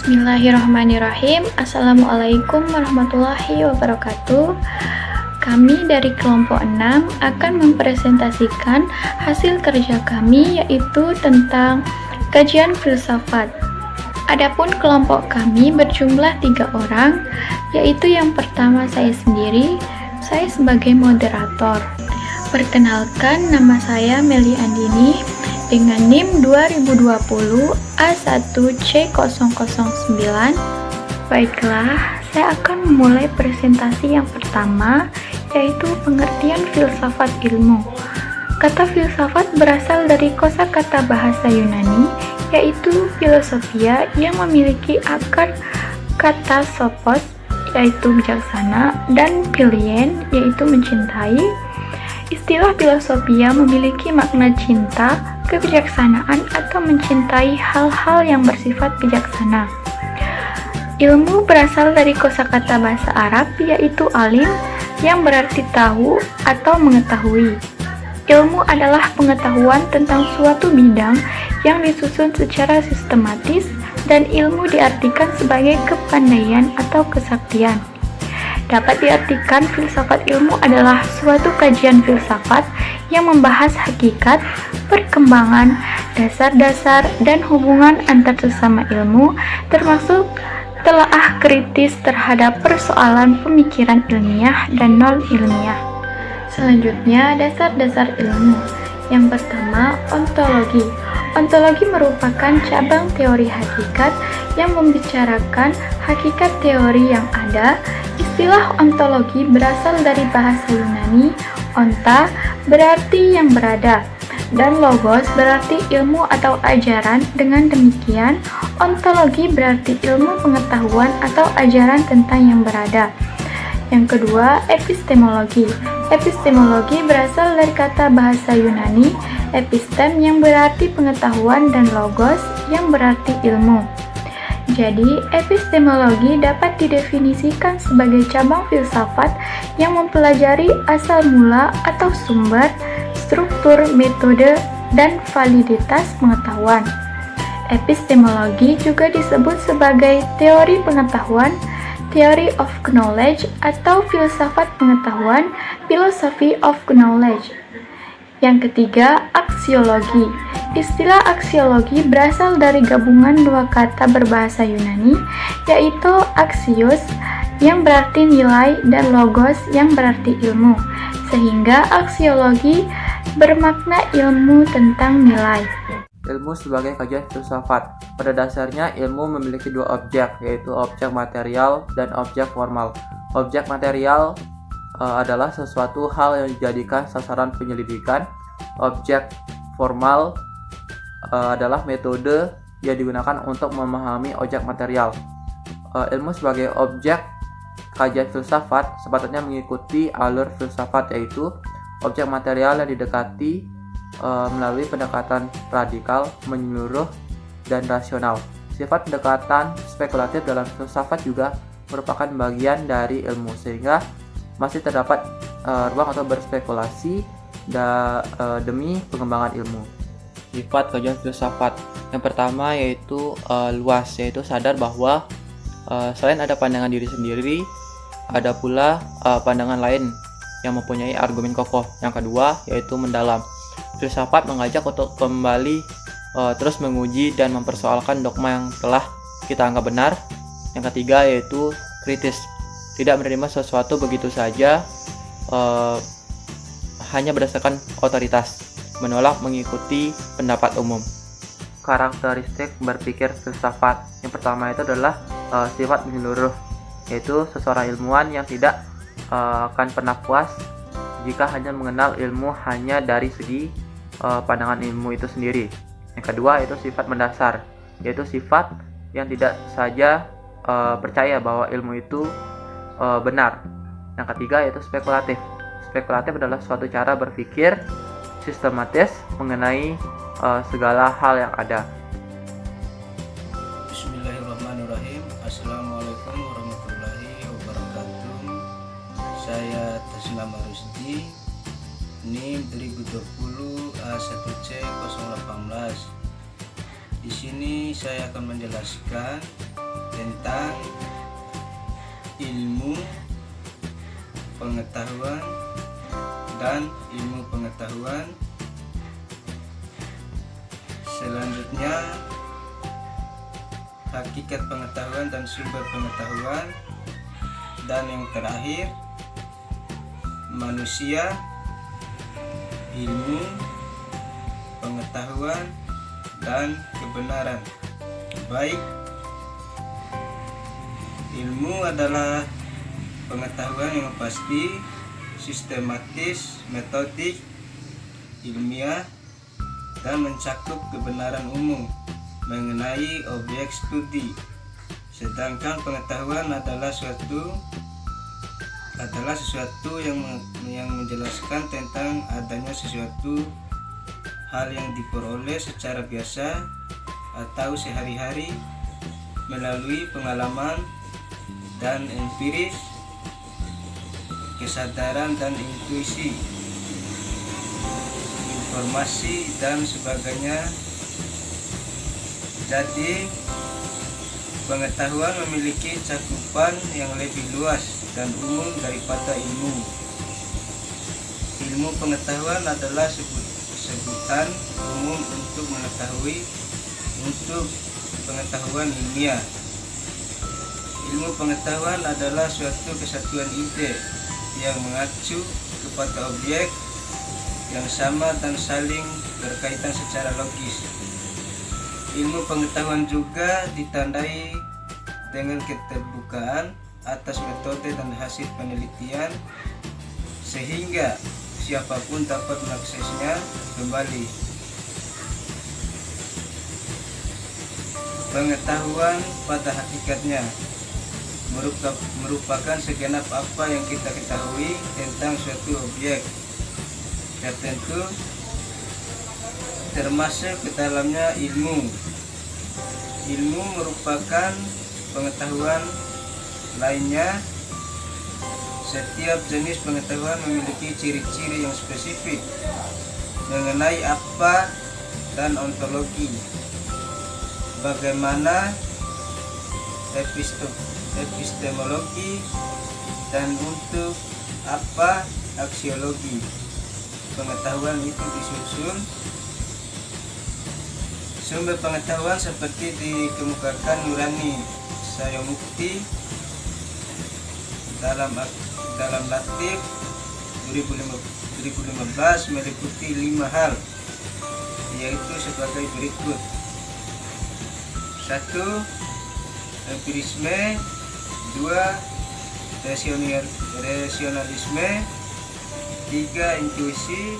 Bismillahirrahmanirrahim. Assalamualaikum warahmatullahi wabarakatuh. Kami dari kelompok 6 akan mempresentasikan hasil kerja kami, yaitu tentang kajian filsafat. Adapun kelompok kami berjumlah 3 orang, yaitu yang pertama saya sendiri, saya sebagai moderator. Perkenalkan, nama saya Meli Andini dengan NIM 2020 A1C009. Baiklah, saya akan memulai presentasi yang pertama, yaitu pengertian filsafat ilmu. Kata filsafat berasal dari kosakata bahasa Yunani, yaitu filosofia, yang memiliki akar kata sophos, yaitu bijaksana, dan philien, yaitu mencintai. Istilah filosofia memiliki makna cinta, kebijaksanaan, atau mencintai hal-hal yang bersifat bijaksana. Ilmu berasal dari kosakata bahasa Arab, yaitu alim, yang berarti tahu atau mengetahui. Ilmu adalah pengetahuan tentang suatu bidang yang disusun secara sistematis, dan ilmu diartikan sebagai kepandaian atau kesaktian. Dapat diartikan filsafat ilmu adalah suatu kajian filsafat yang membahas hakikat, perkembangan, dasar-dasar, dan hubungan antar sesama ilmu, termasuk telaah kritis terhadap persoalan pemikiran ilmiah dan non-ilmiah. Selanjutnya, dasar-dasar ilmu. Yang pertama, ontologi. Ontologi merupakan cabang teori hakikat yang membicarakan hakikat teori yang ada. Istilah ontologi berasal dari bahasa Yunani, onta berarti yang berada, dan logos berarti ilmu atau ajaran. Dengan demikian, ontologi berarti ilmu pengetahuan atau ajaran tentang yang berada. Yang kedua, epistemologi. Epistemologi berasal dari kata bahasa Yunani, epistem, yang berarti pengetahuan, dan logos, yang berarti ilmu. Jadi, epistemologi dapat didefinisikan sebagai cabang filsafat yang mempelajari asal mula atau sumber, struktur, metode, dan validitas pengetahuan. Epistemologi juga disebut sebagai teori pengetahuan, theory of knowledge, atau filsafat pengetahuan, philosophy of knowledge. Yang ketiga, aksiologi. Istilah aksiologi berasal dari gabungan dua kata berbahasa Yunani, yaitu axios, yang berarti nilai, dan logos, yang berarti ilmu, sehingga aksiologi bermakna ilmu tentang nilai. Ilmu sebagai kajian filsafat. Pada dasarnya, ilmu memiliki dua objek, yaitu objek material dan objek formal. Objek material adalah sesuatu hal yang dijadikan sasaran penyelidikan. Objek formal adalah metode yang digunakan untuk memahami objek material. Ilmu sebagai objek kajian filsafat sepatutnya mengikuti alur filsafat, yaitu objek material yang didekati melalui pendekatan radikal, menyeluruh, dan rasional. Sifat pendekatan spekulatif dalam filsafat juga merupakan bagian dari ilmu, sehingga masih terdapat ruang untuk berspekulasi demi pengembangan ilmu. Sifat kajian filsafat yang pertama yaitu luas, yaitu sadar bahwa selain ada pandangan diri sendiri, ada pula pandangan lain yang mempunyai argumen kokoh. Yang kedua yaitu mendalam. Filsafat mengajak untuk kembali terus menguji dan mempersoalkan dogma yang telah kita anggap benar. Yang ketiga yaitu kritis, tidak menerima sesuatu begitu saja hanya berdasarkan otoritas, menolak mengikuti pendapat umum. Karakteristik berpikir filsafat yang pertama itu adalah sifat menyeluruh, yaitu seseorang ilmuwan yang tidak akan pernah puas jika hanya mengenal ilmu hanya dari segi pandangan ilmu itu sendiri. Yang kedua yaitu sifat mendasar, yaitu sifat yang tidak saja percaya bahwa ilmu itu benar. Yang ketiga yaitu spekulatif. Spekulatif adalah suatu cara berpikir sistematis mengenai segala hal yang ada. Bismillahirrahmanirrahim. Assalamualaikum warahmatullahi wabarakatuh. Saya atas nama Rusdi, NIM 2020 A1C018. Di sini saya akan menjelaskan tentang ilmu pengetahuan dan ilmu pengetahuan. Selanjutnya, hakikat pengetahuan dan sumber pengetahuan. Dan yang terakhir, manusia, ilmu, pengetahuan, dan kebenaran. Baik, ilmu adalah pengetahuan yang pasti, sistematis, metodik, ilmiah, dan mencakup kebenaran umum mengenai objek studi. Sedangkan pengetahuan adalah sesuatu yang menjelaskan tentang adanya sesuatu hal yang diperoleh secara biasa atau sehari-hari melalui pengalaman dan empiris, kesadaran dan intuisi, informasi dan sebagainya. Jadi, pengetahuan memiliki cakupan yang lebih luas dan umum daripada ilmu. Ilmu pengetahuan adalah sebutan umum untuk pengetahuan ilmiah. Ilmu pengetahuan adalah suatu kesatuan ide yang mengacu kepada objek yang sama dan saling berkaitan secara logis. Ilmu pengetahuan juga ditandai dengan keterbukaan atas metode dan hasil penelitian, sehingga siapapun dapat mengaksesnya kembali. Pengetahuan pada hakikatnya merupakan segenap apa yang kita ketahui tentang suatu objek tertentu, termasuk ke dalamnya ilmu. Ilmu merupakan pengetahuan lainnya. Setiap jenis pengetahuan memiliki ciri-ciri yang spesifik mengenai apa dan ontologi, bagaimana epistemologi, dan untuk apa aksiologi. Pengetahuan itu disusun. Sumber pengetahuan seperti dikemukakan Nurani Sayomukti dalam Latif 2015 meliputi 5 hal, yaitu sebagai berikut. 1. Empirisme. 2. Rasionalisme. 3. Intuisi.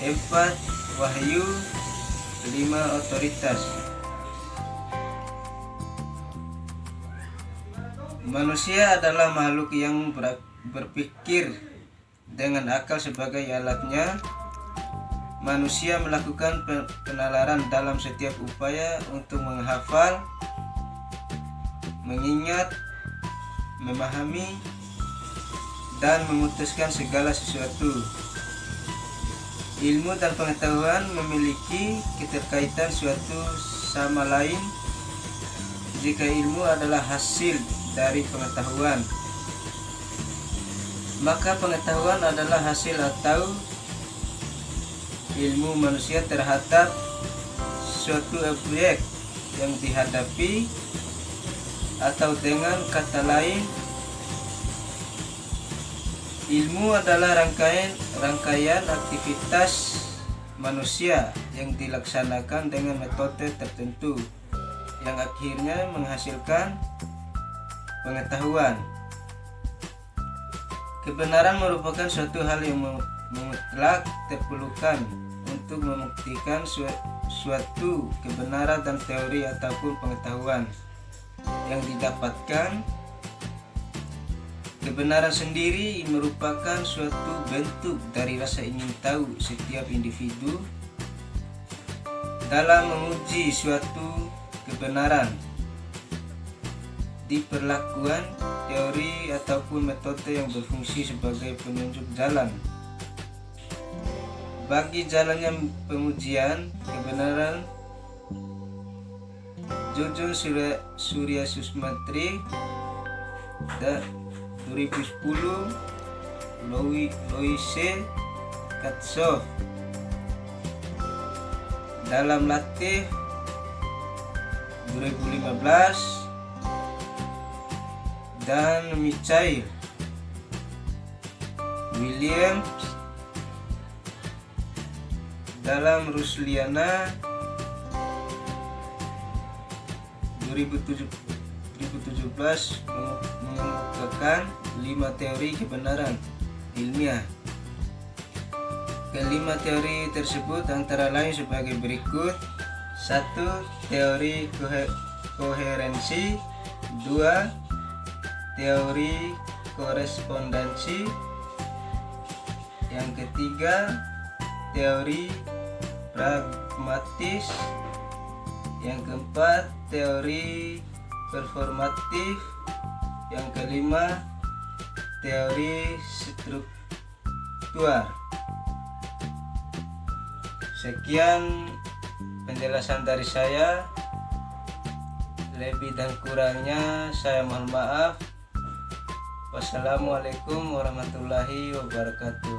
4. Wahyu. 5. Otoritas. Manusia adalah makhluk yang berpikir dengan akal sebagai alatnya. Manusia melakukan penalaran dalam setiap upaya untuk menghafal, mengingat, memahami, dan memutuskan segala sesuatu. Ilmu dan pengetahuan memiliki keterkaitan suatu sama lain. Jika ilmu adalah hasil dari pengetahuan, maka pengetahuan adalah hasil atau ilmu manusia terhadap suatu objek yang dihadapi, atau dengan kata lain, ilmu adalah rangkaian aktivitas manusia yang dilaksanakan dengan metode tertentu yang akhirnya menghasilkan pengetahuan. Kebenaran merupakan suatu hal yang mutlak terperlukan untuk membuktikan suatu kebenaran dan teori ataupun pengetahuan yang didapatkan. Kebenaran sendiri merupakan suatu bentuk dari rasa ingin tahu setiap individu dalam menguji suatu kebenaran di perlakuan teori ataupun metode yang berfungsi sebagai penunjuk jalan. Bagi jalannya pengujian kebenaran Jujun Surya Susmatri 2010, Loise Katsov Dalam Latih 2015, dan Michael Williams dalam Rusliana 2017 mengemukakan 5 teori kebenaran ilmiah. Kelima teori tersebut antara lain sebagai berikut: 1. Teori koherensi. 2. Teori korespondensi. Yang ketiga, teori pragmatis. Yang keempat, teori performatif. Yang kelima, teori struktural. Sekian penjelasan dari saya. Lebih dan kurangnya saya mohon maaf. Wassalamualaikum warahmatullahi wabarakatuh.